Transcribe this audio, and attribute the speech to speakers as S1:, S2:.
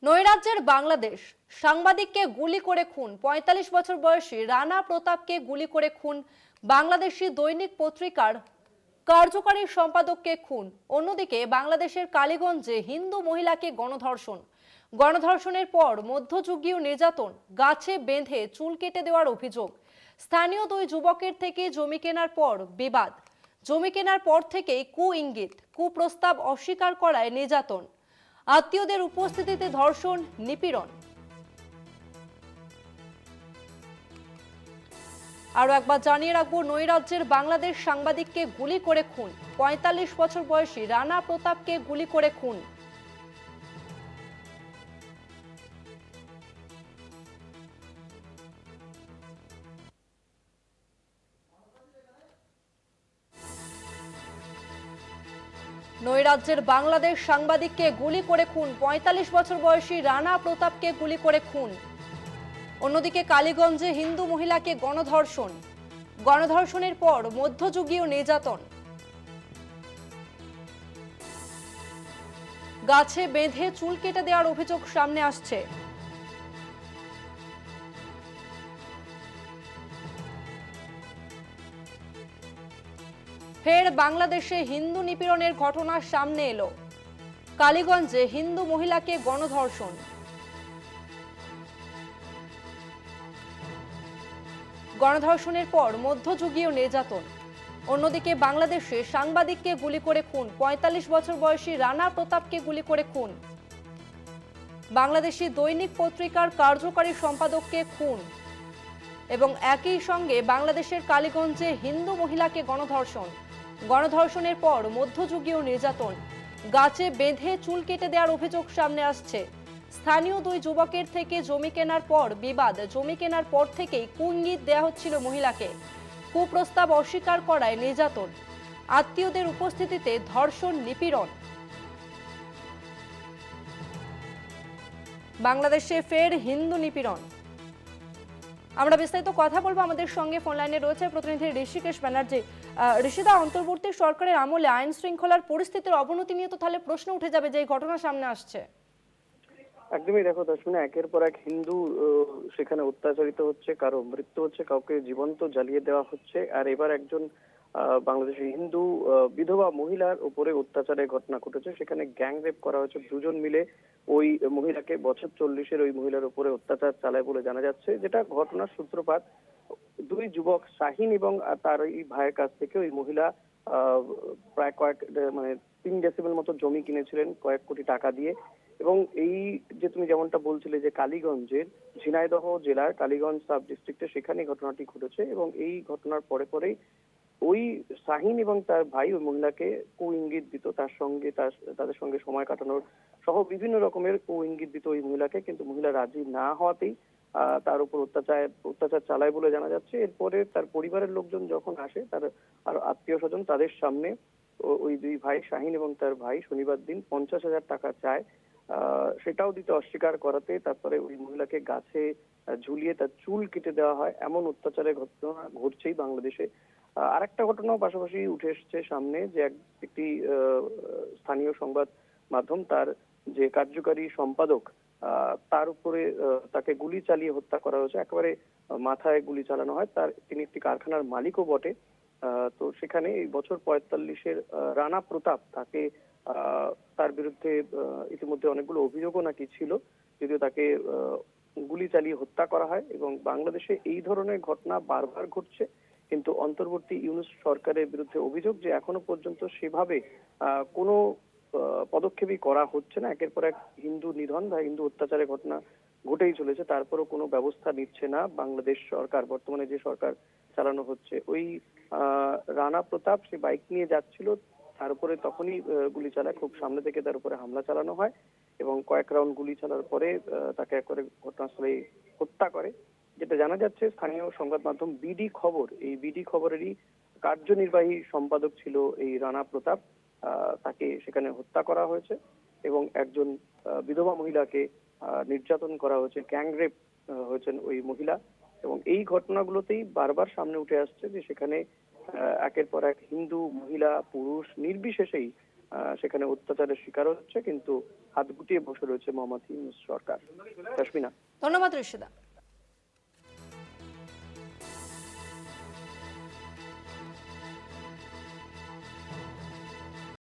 S1: নৈরাজ্যের বাংলাদেশ, সাংবাদিককে গুলি করে খুন। ৪৫ বছর বয়সী রানা প্রতাপকে গুলি করে খুন। বাংলাদেশি দৈনিক পত্রিকার কার্যকারী সম্পাদককে খুন। অন্যদিকে বাংলাদেশের কালীগঞ্জে হিন্দু মহিলাকে গণধর্ষণ। গণধর্ষণের পর মধ্যযুগীয় নির্যাতন, গাছে বেঁধে চুল কেটে দেওয়ার অভিযোগ। স্থানীয় দুই যুবকের থেকে জমি কেনার পর বিবাদ। জমি কেনার পর থেকেই ইঙ্গিত, কুপ্রস্তাব অস্বীকার করায় নির্যাতন। আত্মীয়দের উপস্থিতিতে ধর্ষণ, নিপীড়ন। আরো একবার জানিয়ে রাখবো, নৈরাজ্যের বাংলাদেশ, সাংবাদিককে গুলি করে খুন। ৪৫ বছর বয়সী রানা প্রতাপকে গুলি করে খুন। নৈরাজ্যের বাংলাদেশ, সাংবাদিককে গুলি করে খুন। ৪৫ বছর বয়সী রানা প্রতাপকে গুলি করে খুন। অন্যদিকে কালীগঞ্জে হিন্দু মহিলাকে গণধর্ষণ। গণধর্ষণের পর মধ্যযুগীয় নির্যাতন, গাছে বেঁধে চুল কেটে দেওয়ার অভিযোগ সামনে আসছে। ফের বাংলাদেশে হিন্দু নিপীড়নের ঘটনা সামনে এলো। কালীগঞ্জে হিন্দু মহিলাকে গণধর্ষণ। গণধর্ষণের পর মধ্যযুগীয় নির্যাতন। অন্যদিকে বাংলাদেশে সাংবাদিককে গুলি করে খুন। ৪৫ বছর বয়সী রানা প্রতাপকে গুলি করে খুন। বাংলাদেশি দৈনিক পত্রিকার কার্যকারী সম্পাদককে খুন। এবং একই সঙ্গে বাংলাদেশের কালীগঞ্জে হিন্দু মহিলাকে গণধর্ষণ। গণধর্ষণের পর মধ্যযুগীয় নির্যাতন, গাছে বেঁধে চুল কেটে দেওয়ার অভিযোগ সামনে আসছে। স্থানীয় দুই যুবকের থেকে জমি কেনার পর বিবাদ। জমি কেনার পর থেকেই ইঙ্গিত দেওয়া হচ্ছিল মহিলাকে। কুপ্রস্তাব অস্বীকার করায় নির্যাতন। আত্মীয়দের উপস্থিতিতে ধর্ষণ, নিপীড়ন। বাংলাদেশে ফের হিন্দু নিপীড়ন। আমরা বিস্তারিত কথা বলবো। আমাদের সঙ্গে ফোন লাইনে রয়েছে প্রতিনিধি ঋষিকেশ ব্যানার্জি। ঋষিদা, অন্তর্বর্তী সরকারের আমলে আইন শৃঙ্খলার পরিস্থিতির অবনতি নিয়ে তো তাহলে প্রশ্ন উঠে যাবে যে এই ঘটনা সামনে আসছে।
S2: একদমই, দেখো দর্শনে একের পর এক হিন্দু সেখানে অত্যাচারিত হচ্ছে, কারো মৃত্যু হচ্ছে, কাউকে জীবন্ত জ্বালিয়ে দেওয়া হচ্ছে। আর এবার একজন বাংলাদেশের হিন্দু বিধবা মহিলার উপরে অত্যাচারের ঘটনা ঘটেছে। সেখানে গ্যাং রেপ করা হয়েছে। দুজন মিলে ওই মহিলাকে, বছর 40-এর ওই মহিলার উপরে অত্যাচার চালায় বলে জানা যাচ্ছে। যেটা ঘটনার সূত্রপাত দুই যুবক শাহিন এবং তার এই ভাইয়ের কাছ থেকে ওই মহিলা প্রায় মানে 3 ডেসিবেল মতো জমি কিনেছিলেন কয়েক কোটি টাকা দিয়ে। এবং এই যে তুমি যেমনটা বলছিলে যে কালীগঞ্জের, ঝিনাইদহ জেলার কালীগঞ্জ সাব ডিস্ট্রিক্টে সেখানে ঘটনাটি ঘটেছে। এবং এই ঘটনার পরে পরেই ওই শাহিন এবং তার ভাই ওই মহিলাকে ইঙ্গিত দিত, তার সঙ্গে তাদের সঙ্গে সময় কাটানোর সহ বিভিন্ন রকমের ইঙ্গিত দিত ওই মহিলাকে। কিন্তু মহিলা রাজি না হওয়াতেই তার উপর অত্যাচার চালায় বলে জানা যাচ্ছে। এরপরে তার পরিবারের লোকজন যখন আসে, তার আর আত্মীয় স্বজন, তাদের সামনে ওই দুই ভাই শাহিন এবং তার ভাই শনিবার দিন 50,000 টাকা চায়। সেটাও দিতে অস্বীকার করাতে তারপরে ওই মহিলাকে গাছে ঝুলিয়ে তার চুল কেটে দেওয়া হয়। এমন অত্যাচারের ঘটনা ঘটছেই বাংলাদেশে। আরেকটা ঘটনাও পাশাপাশি উঠে এসছে সামনে, যে একটি স্থানীয় সংবাদ মাধ্যম, তার যে কার্যকারী সম্পাদক, তার উপরে তাকে গুলি চালিয়ে হত্যা করা হয়েছে। একেবারে মাথায় গুলি চালানো হয়। তিনি একটি কারখানার মালিকও বটে। তো সেখানে এই বছর 45-এর রানা প্রতাপ, তাকে তার বিরুদ্ধে ইতিমধ্যে অনেকগুলো অভিযোগও নাকি ছিল, যদিও তাকে গুলি চালিয়ে হত্যা করা হয়। এবং বাংলাদেশে এই ধরনের ঘটনা বারবার ঘটছে, কিন্তু অন্তর্বর্তী ইউনূস সরকারের বিরুদ্ধে অভিযোগ যে এখনো পর্যন্ত সেভাবে কোনো পদক্ষেপই করা হচ্ছে না। একের পর এক হিন্দু নিধন বা হিন্দু অত্যাচারের ঘটনা ঘটেই চলেছে, তারপরও কোনো ব্যবস্থা নিচ্ছে না বাংলাদেশ সরকার। বর্তমানে যে সরকার চালানো হচ্ছে, ওই রানা প্রতাপ সে বাইক নিয়ে যাচ্ছিল, তার উপরে তখনই গুলি চালায়, খুব সামনে থেকে তার উপরে হামলা চালানো হয় এবং কয়েক রাউন্ড গুলি চালার পরে তাকে একবারে ঘটনাস্থলে হত্যা করে। যেটা জানা যাচ্ছে, স্থানীয় সংবাদ মাধ্যম বিডি খবর, এই বিডি খবরেরই কার্যনির্বাহী সম্পাদক ছিল এই রানা প্রতাপ। তাকে সেখানে হত্যা করা হয়েছে এবং একজন বিধবা মহিলাকে নির্যাতন করা হয়েছে, গ্যাং রেপ হয়েছেন ওই মহিলা। এবং এই ঘটনাগুলোতেই বারবার সামনে উঠে আসছে যে সেখানে একের পর এক হিন্দু মহিলা পুরুষ নির্বিশেষেই সেখানে অত্যাচারের শিকার হচ্ছে, কিন্তু হাত গুটিয়ে বসে রয়েছে মোহাম্মদ ইউনূস সরকার। কাশ্মীনা।
S1: ধন্যবাদ ঋষিদা।